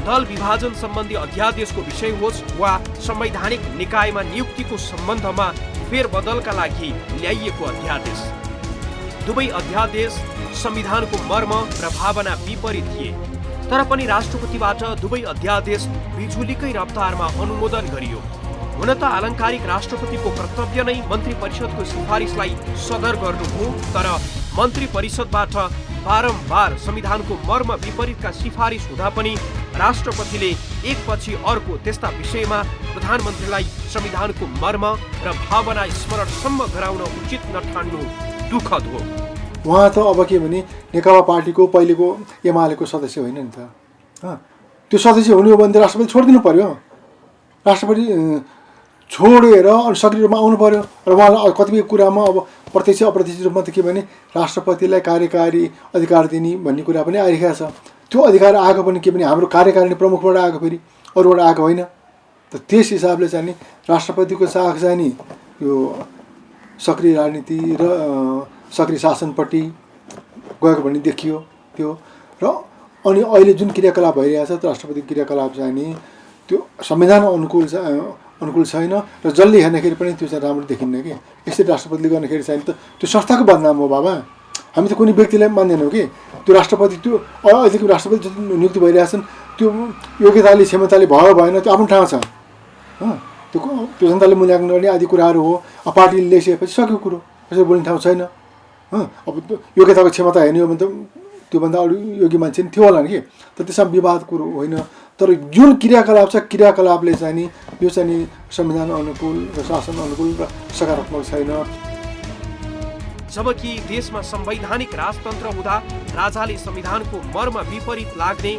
S1: दल विभाजन सम्बन्धी अध्यादेशको विषय होस् वा संवैधानिक निकायमा नियुक्तिको सम्बन्धमा फेरबदलका लागि ल्याइएको अध्यादेश, दुवै अध्यादेश संविधानको मर्म र भावना विपरीत थिए। तर पनि राष्ट्रपतिबाट दुवै अध्यादेश बिजुलीकै रफ्तारमा अनुमोदन गरियो। हुन त आलङ्कारिक राष्ट्रपतिको कर्तव्य नै मन्त्री परिषदको सिफारिसलाई सदर गर्नु हो, तर मन्त्री परिषदबाट बारम्बार संविधानको मर्म विपरीतका सिफारिस हुँदा पनि राष्ट्रपतिले एकपछि अर्को त्यस्ता विषयमा प्रधानमन्त्रीलाई संविधानको मर्म र भावना स्मरणसम्म गराउन उचित नठान्नु दुःखद हो।
S7: उहाँ त अब के भने नेकपा पार्टीको पहिलेको एमालेको सदस्य होइन नि त। त्यो सदस्य हुनु हो भने त राष्ट्रपति छोडिदिनु पर्यो। राष्ट्रपति छोडेर अनि सक्रिय रूपमा आउनु पर्यो। र उहाँलाई कतिपय कुरामा अब प्रत्यक्ष अप्रत्यक्ष रूपमा त के भने राष्ट्रपतिलाई कार्यकारी अधिकार दिने भन्ने कुरा पनि आइरहेको छ। त्यो अधिकार आएको पनि के भने हाम्रो कार्यकारिणी प्रमुखबाट आएको, फेरि अरूबाट आएको होइन। त त्यस हिसाबले चाहिँ नि राष्ट्रपतिको चाख चाहिँ नि यो सक्रिय राजनीति र सक्रिय शासनपट्टि गएको भन्ने देखियो त्यो। र अनि अहिले जुन क्रियाकलाप भइरहेछ त्यो राष्ट्रपतिको क्रियाकलाप चाहिँ नि त्यो संविधान अनुकूल छैन र जसले हेर्दाखेरि पनि त्यो चाहिँ राम्रो देखिन्न कि। यसरी राष्ट्रपतिले गर्दाखेरि चाहिँ त त्यो संस्थाको बदनाम हो बाबा। हामी त कुनै व्यक्तिलाई मान्दैनौँ कि त्यो राष्ट्रपति, त्यो अहिलेको राष्ट्रपति जति नियुक्ति भइरहेछन् त्यो योग्यताले क्षमताले भयो भएन त्यो आफ्नो ठाउँ छ। त्यो जनताले मूल्याङ्कन गर्ने आदि कुराहरू हो। पार्टीले ल्याइसकेपछि सक्यो कुरो, कसैले बोल्ने ठाउँ छैन। अब योग्यताको क्षमता हेर्ने हो भने त त्योभन्दा अरू योग्य मान्छे नि थियो होला नि कि। त त्यसमा विवाद कुरो होइन। तर जुन क्रियाकलाप छ क्रियाकलापले चाहिँ नि यो चाहिँ नि संविधान अनुकूल र शासन अनुकूल र सकारात्मक छैन।
S1: जबकि देशमा संवैधानिक राजतन्त्र हुँदा राजाले संविधानको मर्म विपरीत लाग्ने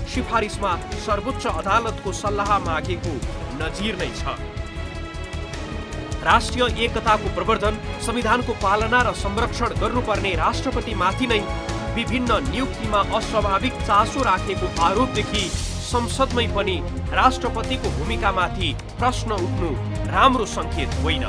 S1: सिफारिसमा सर्वोच्च अदालतको सल्लाह मागेको नजिर नै छ। राष्ट्रिय एकताको प्रवर्धन, संविधानको पालना र संरक्षण गर्नुपर्ने राष्ट्रपतिमाथि नै विभिन्न नियुक्तिमा अस्वाभाविक चासो राखेको आरोपदेखि संसदमै पनि राष्ट्रपतिको भूमिकामाथि प्रश्न उठ्नु राम्रो संकेत होइन।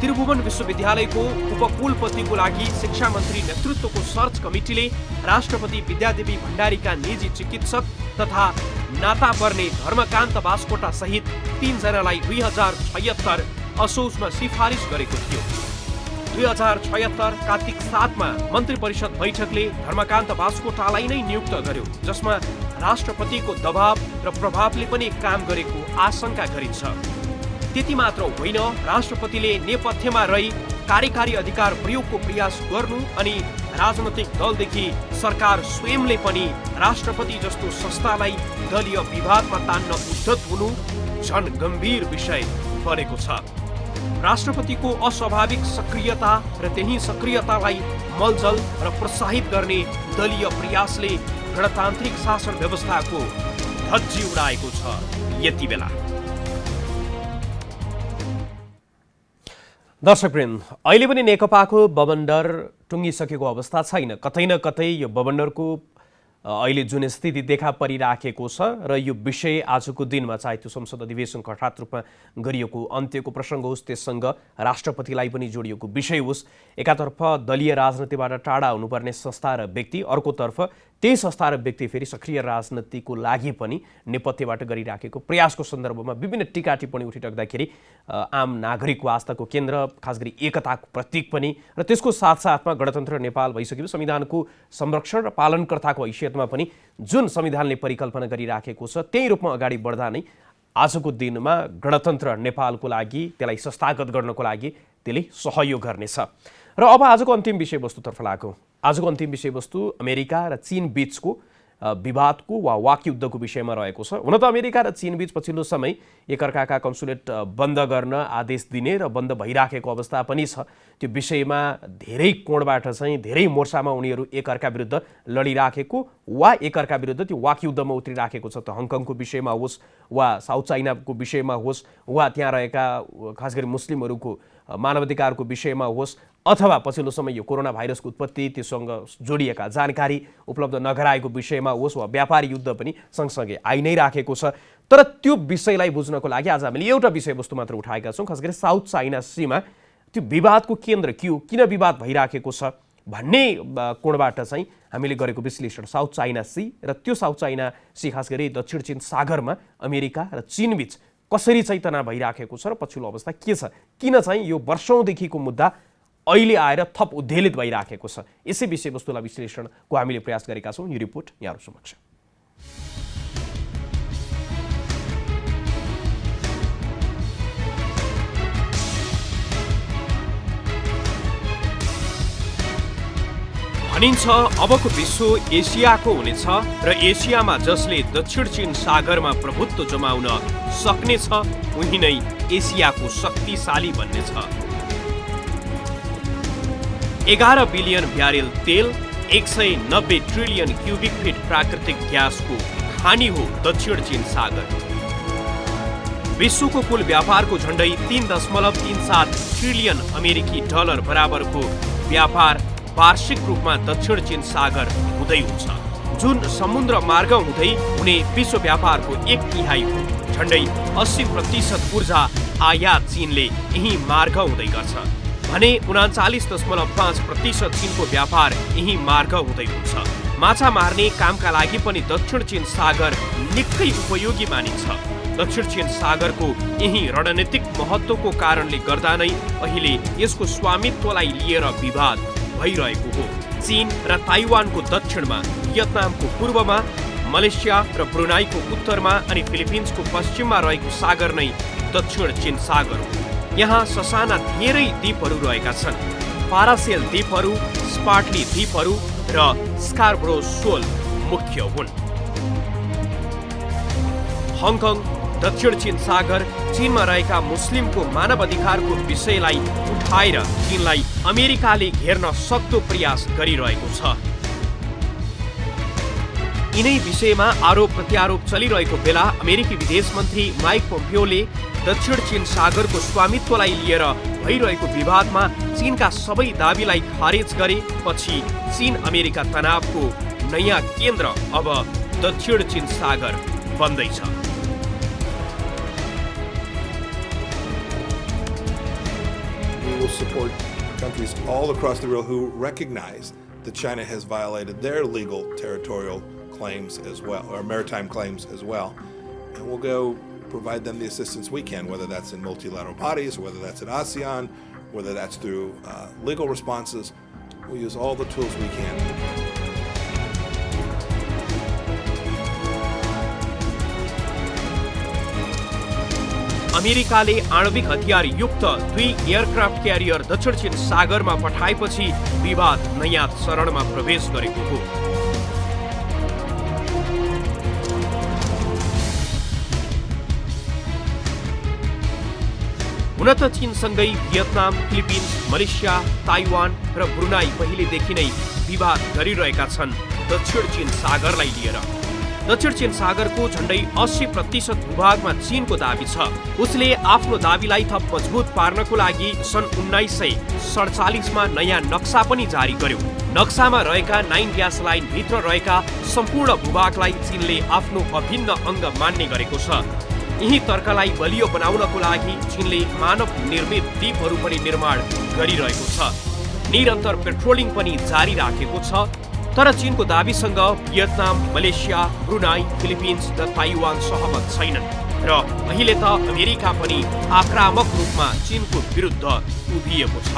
S1: त्रिभुवन विश्वविद्यालयको उपकुलपतिको लागि शिक्षा मन्त्री नेतृत्वको सर्च कमिटीले राष्ट्रपति विद्यादेवी भण्डारीका निजी चिकित्सक तथा नाता पर्ने धर्मकान्त बास्कोटा सहित 3 जनालाई 2076 असोजमा सिफारिस गरेको थियो। 2076 कार्तिक 7 मा मन्त्री परिषद बैठकले धर्मकान्त बास्कोटालाई नै नियुक्त गर्यो, जसमा राष्ट्रपतिको दबाव र प्रभावले पनि काम गरेको आशंका गरिन्छ। त्यति मात्र होइन, राष्ट्रपतिले नेपथ्यमा रही कार्यकारी अधिकार प्रयोगको प्रयास गर्नु अनि राजनैतिक दलदेखि सरकार स्वयंले पनि राष्ट्रपति जस्तो संस्थालाई दलीय विवादमा तान्न उद्धत हुनु झन गम्भीर विषय बनेको छ। राष्ट्रपतिको अस्वाभाविक सक्रियता र त्यही सक्रियतालाई मलजल र प्रोत्साहित गर्ने दलीय प्रयासले गणतान्त्रिक शासन व्यवस्थाको धज्जी उडाएको छ। यति बेला दर्शकवृन्द, अहिले पनि नेकपाको बवण्डर टुङ्गिसकेको अवस्था छैन। कतै न कतै यो बवण्डरको अहिले जुन स्थिति देखा परिराखेको छ र यो विषय आजको दिनमा चाहे त्यो संसद अधिवेशनको हठात रूपमा गरिएको अन्त्यको प्रसङ्ग होस्, त्यससँग राष्ट्रपतिलाई पनि जोडिएको विषय होस्, एकातर्फ दलीय राजनीतिबाट टाढा हुनुपर्ने संस्था र व्यक्ति, अर्कोतर्फ त्यही संस्था र व्यक्ति फेरि सक्रिय राजनीतिको लागि पनि नेपथ्यबाट गरिराखेको प्रयासको सन्दर्भमा विभिन्न टीका टिप्पणी उठिराख्दाखेरि आम नागरिकको आस्थाको केन्द्र, खास गरी एकताको प्रतीक पनि र त्यसको साथसाथमा गणतन्त्र नेपाल भइसकेपछि संविधानको संरक्षण र पालनकर्ताको हैसियतमा पनि जुन संविधानले परिकल्पना गरिराखेको छ त्यही रूपमा अगाडि बढ्दा नै आजको दिनमा गणतन्त्र नेपालको लागि, त्यसलाई संस्थागत गर्नको लागि त्यसले सहयोग गर्नेछ। र अब आजको अन्तिम विषयवस्तुतर्फ लागौँ। आजको अन्तिम विषयवस्तु अमेरिका र चीन बीचको विवादको वा वाकयुद्धको विषयमा रहेको छ। हुन त अमेरिका र चीन बीच पछिल्लो समय एकअर्काका कन्सुलेट बन्द गर्न आदेश दिने र बन्द भइराखेको अवस्था पनि छ। त्यो विषयमा धेरै कोणबाट चाहिँ धेरै मोर्चामा उनीहरू एकअर्का विरुद्ध लडिराखेको वा एकअर्का विरुद्ध त्यो वाकयुद्धमा उत्रिराखेको छ। त हङकङको विषयमा होस् वा साउथ चाइनाको विषयमा होस् वा त्यहाँ रहेका खास गरी मुस्लिमहरूको मानवाधिकारको विषयमा होस् अथवा पछिल्लो समय यो कोरोना भाइरसको उत्पत्ति, त्योसँग जोडिएका जानकारी उपलब्ध नगराएको विषयमा होस् वा व्यापारी युद्ध पनि सँगसँगै आइ नै राखेको छ। तर त्यो विषयलाई बुझ्नको लागि आज हामीले एउटा विषयवस्तु मात्र उठाएका छौँ। खास गरी साउथ चाइना सीमा त्यो विवादको केन्द्र के हो, किन विवाद भइराखेको छ भन्ने कोणबाट चाहिँ हामीले गरेको विश्लेषण साउथ चाइना सी र त्यो साउथ चाइना सी खास गरी दक्षिण चीन सागरमा अमेरिका र चीनबीच कसरी चाहिँ तनाव भइराखेको छ र पछिल्लो अवस्था के छ, किन चाहिँ यो वर्षौँदेखिको मुद्दा अहिले आएर थप उद्धेलित भइराखेको छ, यसै विषयवस्तुलाई विश्लेषणको हामीले प्रयास गरेका छौँ। यो रिपोर्ट यहाँहरू समक्ष। भनिन्छ अबको विश्व एसियाको हुनेछ र एसियामा जसले दक्षिण चीन सागरमा प्रभुत्व जमाउन सक्नेछ उही नै एसियाको शक्तिशाली बन्नेछ। 11 बिलियन ब्यारेल तेल, 190 ट्रिलियन क्युबिक फिट प्राकृतिक ग्यासको खानी हो दक्षिण चीन सागर। विश्वको कुल व्यापारको झण्डै 3.37 ट्रिलियन अमेरिकी डलर बराबरको व्यापार वार्षिक रूपमा दक्षिण चीन सागर हुँदै हुन्छ, जुन समुद्र मार्ग हुँदै हुने विश्व व्यापारको 1/3 हो। झण्डै 80% ऊर्जा आयात चीनले यही मार्ग हुँदै गर्छ भने 39.5% चीनको व्यापार यही मार्ग हुँदै हुन्छ। माछा मार्ने कामका लागि पनि दक्षिण चीन सागर निकै उपयोगी मानिन्छ। दक्षिण चीन सागरको यही रणनीतिक महत्त्वको कारणले गर्दा नै अहिले यसको स्वामित्वलाई लिएर विवाद भइरहेको हो। चीन र ताइवानको दक्षिणमा, भियतनामको पूर्वमा, मलेसिया र ब्रुनाईको उत्तरमा अनि फिलिपिन्सको पश्चिममा रहेको सागर नै दक्षिण चीन सागर हो। यहाँ ससाना धेरै द्वीपहरू रहेका छन्। पारासेल द्वीपहरू, स्पार्टली द्वीपहरू र स्कार्बरो सोल मुख्य हुन्। हङकङ, दक्षिण चीन सागर, चीनमा रहेका मुस्लिमको मानव अधिकारको विषयलाई उठाएर चीनलाई अमेरिकाले घेर्न सक्दो प्रयास गरिरहेको छ। यिनै विषयमा आरोप प्रत्यारोप चलिरहेको बेला अमेरिकी विदेश मन्त्री माइक पोम्पियोले दक्षिण चीन सागरको स्वामित्वलाई लिएर भइरहेको विवादमा चीनका सबै दाबीलाई खारेज गरेपछि चीन अमेरिका तनावको नयाँ केन्द्र अब दक्षिण चीन सागर बन्दैछ।
S8: We will support countries all across the world who recognize that China has violated their legal territorial claims as well, or maritime claims as well. And we'll go provide them the assistance we can, whether that's in multilateral bodies, whether that's in ASEAN, whether that's through legal responses. We'll use all the tools we can.
S1: अमेरिकाले आणविक हतियार युक्त 2 aircraft career दक्षिण चीन सागरमा पठाएपछि विवाद नयाँ चरणमा प्रवेश गरेको हो। हुन त चीनसँगै भियतनाम, फिलिपिन्स, मलेसिया, ताइवान र ब्रुनाई पहिलेदेखि नै विवाद गरिरहेका छन् दक्षिण चीन सागरलाई लिएर। दक्षिण चीन सागरको झण्डै 80% भूभागमा चीनको दाबी छ। उसले आफ्नो दाबीलाई थप मजबुत पार्नको लागि सन् 1947 मा नयाँ नक्सा पनि जारी गर्यो। नक्सामा रहेका 9 ग्यास लाइन भित्र रहेका सम्पूर्ण भूभागलाई चीनले आफ्नो अभिन्न अङ्ग मान्ने गरेको छ। यही तर्कलाई बलियो बनाउनको लागि चीनले मानव निर्मित द्वीपहरू पनि निर्माण गरिरहेको छ। निरन्तर पेट्रोलिङ पनि जारी राखेको छ। तर चीनको दाबीसँग भियतनाम, मलेसिया, ब्रुनाई, फिलिपिन्स र ताइवान सहमत छैनन् र अहिले त अमेरिका पनि आक्रामक रूपमा चीनको विरुद्ध उभिएको छ।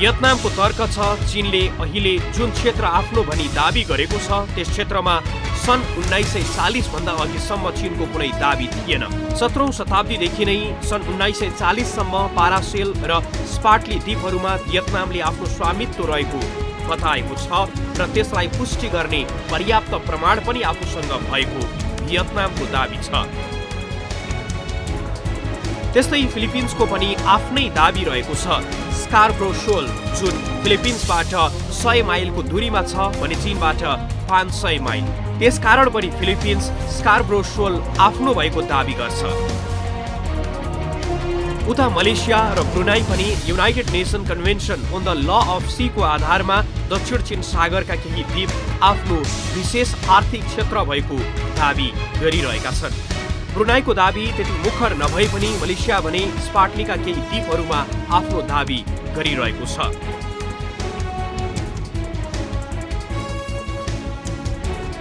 S1: भियतनामको तर्क छ चीनले अहिले जुन क्षेत्र आफ्नो भनी दाबी गरेको छ त्यस क्षेत्रमा सन् 1940 भन्दा अघिसम्म चीनको कुनै दाबी थिएन। 17औं शताब्दीदेखि नै सन् 1940 सम्म पारासेल र स्पार्टली द्वीपहरूमा भियतनामले आफ्नो स्वामित्व रहेको बताएको छ र त्यसलाई पुष्टि गर्ने पर्याप्त प्रमाण पनि आफूसँग भएको भियतनामको दाबी छ। त्यस्तै फिलिपिन्सको पनि आफ्नै दाबी रहेको छ। स्कार्ब्रो सोल जुन फिलिपिन्सबाट 100 माइलको दूरीमा छ भने चीनबाट 500 माइल। त्यसकारण पनि फिलिपिन्स स्कार्ब्रो सोल आफ्नो भएको दाबी गर्छ। उता मलेसिया र ब्रुनाई पनि united nation convention on the law of C को आधारमा दक्षिण चीन सागरका केही द्वीप आफ्नो विशेष आर्थिक क्षेत्र भएको दाबी गरिरहेका छन्। ब्रुनाईको दाबी त्यति मुखर नभए पनि मलेसिया भने स्पार्टलीका केही द्वीपहरूमा आफ्नो दाबी गरिरहेको छ।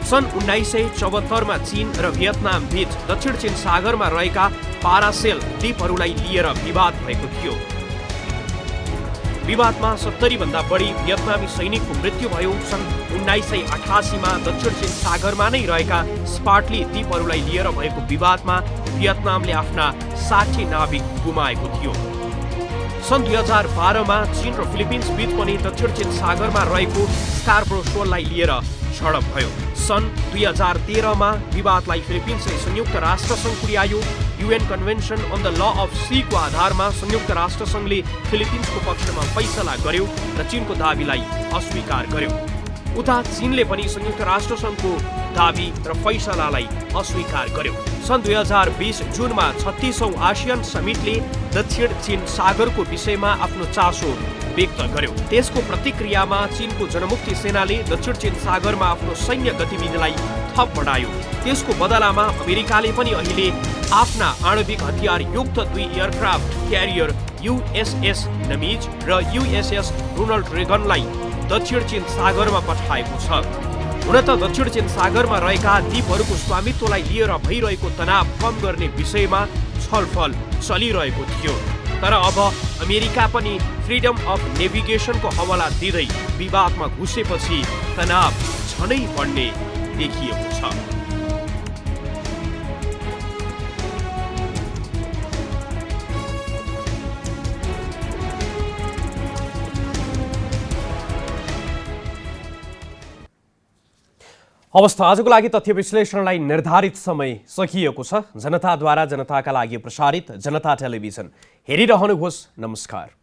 S1: सन् 1974 मा चीन र भियतनाम बीच दक्षिण चीन सागरमा रहेका पारासेल द्वीपहरूलाई लिएर विवाद भएको थियो। विवादमा 70 भन्दा बढी भियतनामी सैनिकको मृत्यु भयो। सन् 1988 मा दक्षिण चीन सागरमा नै रहेका स्पार्टली द्वीपहरूलाई लिएर भएको विवादमा भियतनामले आफ्ना 60 नाविक गुमाएको थियो। सन् 2012 मा चीन र फिलिपिन्स बीच पनि दक्षिण चीन सागरमा रहेको स्कार्ब्रो सोललाई लिएर झडप भयो। सन् 2013 मा विवादलाई फिलिपिन्सले संयुक्त राष्ट्रसङ्घ पुर्यायो। UN convention on the law of C को आधारमा संयुक्त राष्ट्रसङ्घले फिलिपिन्सको पक्षमा फैसला गर्यो र चीनको दाबीलाई अस्वीकार गर्यो। उता चीनले पनि संयुक्त राष्ट्रसङ्घको दाबी र फैसलालाई अस्वीकार गर्यो। सन् 2020 जुनमा 36औं आसियान समिटले दक्षिण चीन सागरको विषयमा आफ्नो चासो व्यक्त गर्यो। त्यसको प्रतिक्रियामा चीनको जनमुक्ति सेनाले दक्षिण चीन सागरमा आफ्नो सैन्य गतिविधिलाई थप बढायो। त्यसको बदलामा अमेरिकाले पनि अहिले आफ्ना आणविक हतियार युक्त 2 एयरक्राफ्ट क्यारियर USS नमिज र USS रोनाल्ड रेगनलाई दक्षिण चीन सागरमा पठाएको छ। हुन त दक्षिण चीन सागरमा रहेका द्वीपहरूको स्वामित्वलाई लिएर भइरहेको तनाव कम गर्ने विषयमा छलफल चलिरहेको थियो। तर अब अमेरिका पनि फ्रिडम अफ नेभिगेसनको हवाला दिँदै विवादमा घुसेपछि तनाव झनै बढ्ने देखिएको छ। अवस्था आजको लागि तथ्य विश्लेषणलाई निर्धारित समय सकिएको छ। जनताद्वारा जनताका लागि प्रसारित जनता टेलिभिजन हेरिरहनुहोस्। नमस्कार।